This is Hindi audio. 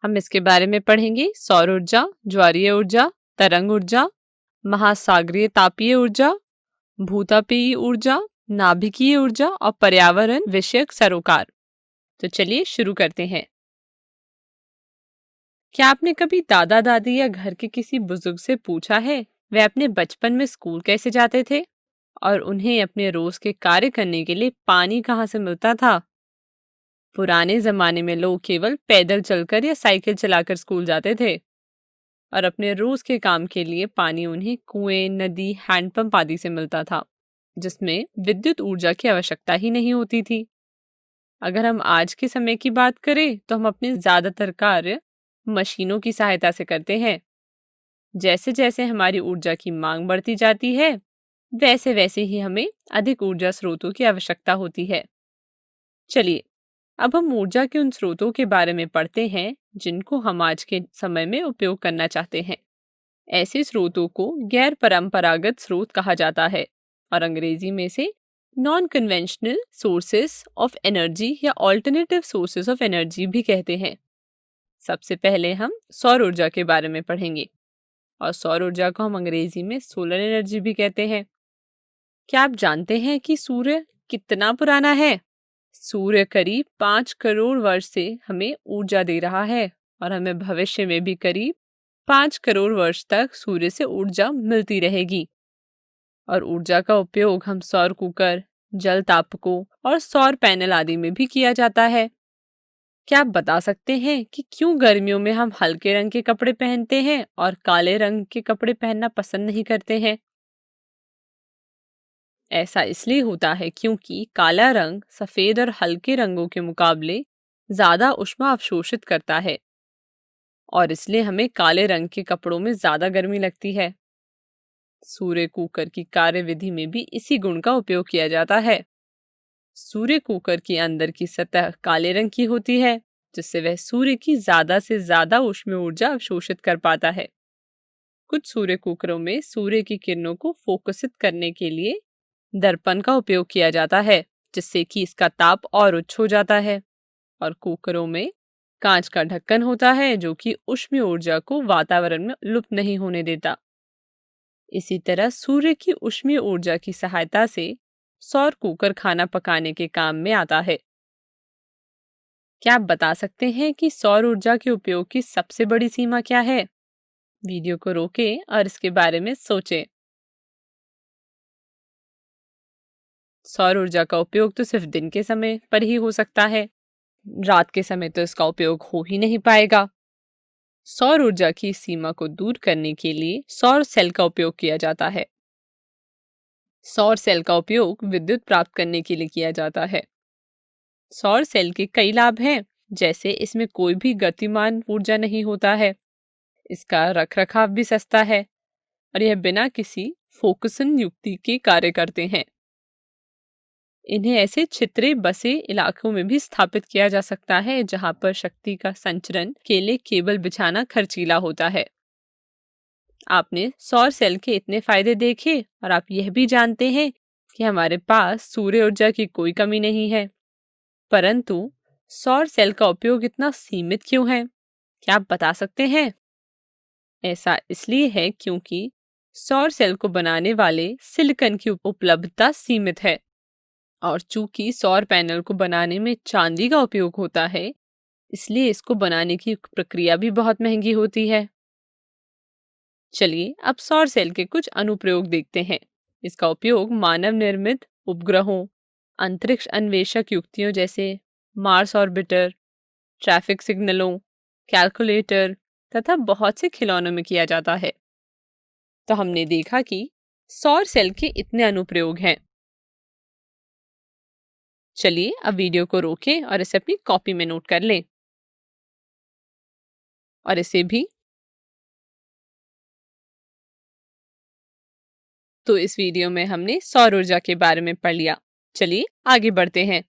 हम इसके बारे में पढ़ेंगे सौर ऊर्जा, ज्वारीय ऊर्जा, तरंग ऊर्जा, महासागरीय तापीय ऊर्जा, भूतापीय ऊर्जा, नाभिकीय ऊर्जा और पर्यावरण विषयक सरोकार। तो चलिए शुरू करते हैं। क्या आपने कभी दादा दादी या घर के किसी बुजुर्ग से पूछा है वे अपने बचपन में स्कूल कैसे जाते थे और उन्हें अपने रोज के कार्य करने के लिए पानी कहाँ से मिलता था? पुराने जमाने में लोग केवल पैदल चलकर या साइकिल चलाकर स्कूल जाते थे और अपने रोज के काम के लिए पानी उन्हें कुएं, नदी, हैंडपंप आदि से मिलता था, जिसमें विद्युत ऊर्जा की आवश्यकता ही नहीं होती थी। अगर हम आज के समय की बात करें तो हम अपने ज्यादातर कार्य मशीनों की सहायता से करते हैं। जैसे जैसे हमारी ऊर्जा की मांग बढ़ती जाती है, वैसे वैसे ही हमें अधिक ऊर्जा स्रोतों की आवश्यकता होती है। चलिए, अब हम ऊर्जा के उन स्रोतों के बारे में पढ़ते हैं जिनको हम आज के समय में उपयोग करना चाहते हैं। ऐसे स्रोतों को गैर परंपरागत स्रोत कहा जाता है और अंग्रेजी में से non conventional sources of energy या ऑल्टरनेटिव सोर्सेस ऑफ एनर्जी भी कहते हैं। सबसे पहले हम सौर ऊर्जा के बारे में पढ़ेंगे और सौर ऊर्जा को हम अंग्रेजी में सोलर एनर्जी भी कहते हैं। क्या आप जानते हैं कि सूर्य कितना पुराना है? सूर्य करीब 5 करोड़ वर्ष से हमें ऊर्जा दे रहा है और हमें भविष्य में भी करीब 5 करोड़ वर्ष तक सूर्य से ऊर्जा मिलती रहेगी। और ऊर्जा का उपयोग हम सौर कुकर, जल तापकों और सौर पैनल आदि में भी किया जाता है। क्या आप बता सकते हैं कि क्यों गर्मियों में हम हल्के रंग के कपड़े पहनते हैं और काले रंग के कपड़े पहनना पसंद नहीं करते हैं? ऐसा इसलिए होता है क्योंकि काला रंग सफेद और हल्के रंगों के मुकाबले ज्यादा ऊष्मा अवशोषित करता है और इसलिए हमें काले रंग के कपड़ों में ज्यादा गर्मी लगती है। सूर्य कुकर की कार्यविधि में भी इसी गुण का उपयोग किया जाता है। सूर्य कुकर के अंदर की सतह काले रंग की होती है, जिससे वह सूर्य की ज्यादा से ज्यादा ऊष्मीय ऊर्जा अवशोषित कर पाता है। कुछ सूर्य कुकरों में सूर्य की किरणों को फोकसित करने के लिए दर्पण का उपयोग किया जाता है, जिससे कि इसका ताप और उच्च हो जाता है। और कुकरों में कांच का ढक्कन होता है जो कि ऊष्मीय ऊर्जा को वातावरण में लुप्त नहीं होने देता। इसी तरह सूर्य की ऊष्मीय ऊर्जा की सहायता से सौर कुकर खाना पकाने के काम में आता है। क्या आप बता सकते हैं कि सौर ऊर्जा के उपयोग की सबसे बड़ी सीमा क्या है? वीडियो को रोकें और इसके बारे में सोचें। सौर ऊर्जा का उपयोग तो सिर्फ दिन के समय पर ही हो सकता है, रात के समय तो इसका उपयोग हो ही नहीं पाएगा। सौर ऊर्जा की सीमा को दूर करने के लिए सौर सेल का उपयोग किया जाता है। सौर सेल का उपयोग विद्युत प्राप्त करने के लिए किया जाता है। सौर सेल के कई लाभ हैं, जैसे इसमें कोई भी गतिमान ऊर्जा नहीं होता है, इसका रखरखाव भी सस्ता है और यह बिना किसी फोकसन युक्ति के कार्य करते हैं। इन्हें ऐसे छितरे बसे इलाकों में भी स्थापित किया जा सकता है जहां पर शक्ति का संचरण के लिए केबल बिछाना खर्चीला होता है। आपने सौर सेल के इतने फायदे देखे और आप यह भी जानते हैं कि हमारे पास सूर्य ऊर्जा की कोई कमी नहीं है, परंतु सौर सेल का उपयोग इतना सीमित क्यों है? क्या आप बता सकते हैं? ऐसा इसलिए है क्योंकि सौर सेल को बनाने वाले सिलिकॉन की उपलब्धता सीमित है और चूंकि सौर पैनल को बनाने में चांदी का उपयोग होता है, इसलिए इसको बनाने की प्रक्रिया भी बहुत महंगी होती है। चलिए अब सौर सेल के कुछ अनुप्रयोग देखते हैं। इसका उपयोग मानव निर्मित उपग्रहों, अंतरिक्ष अन्वेषक युक्तियों जैसे मार्स ऑर्बिटर, ट्रैफिक सिग्नलों, कैलकुलेटर तथा बहुत से खिलौनों में किया जाता है। तो हमने देखा कि सौर सेल के इतने अनुप्रयोग हैं। चलिए अब वीडियो को रोकें और इसे अपनी कॉपी में नोट कर लें और इसे भी। तो इस वीडियो में हमने सौर ऊर्जा के बारे में पढ़ लिया। चलिए आगे बढ़ते हैं।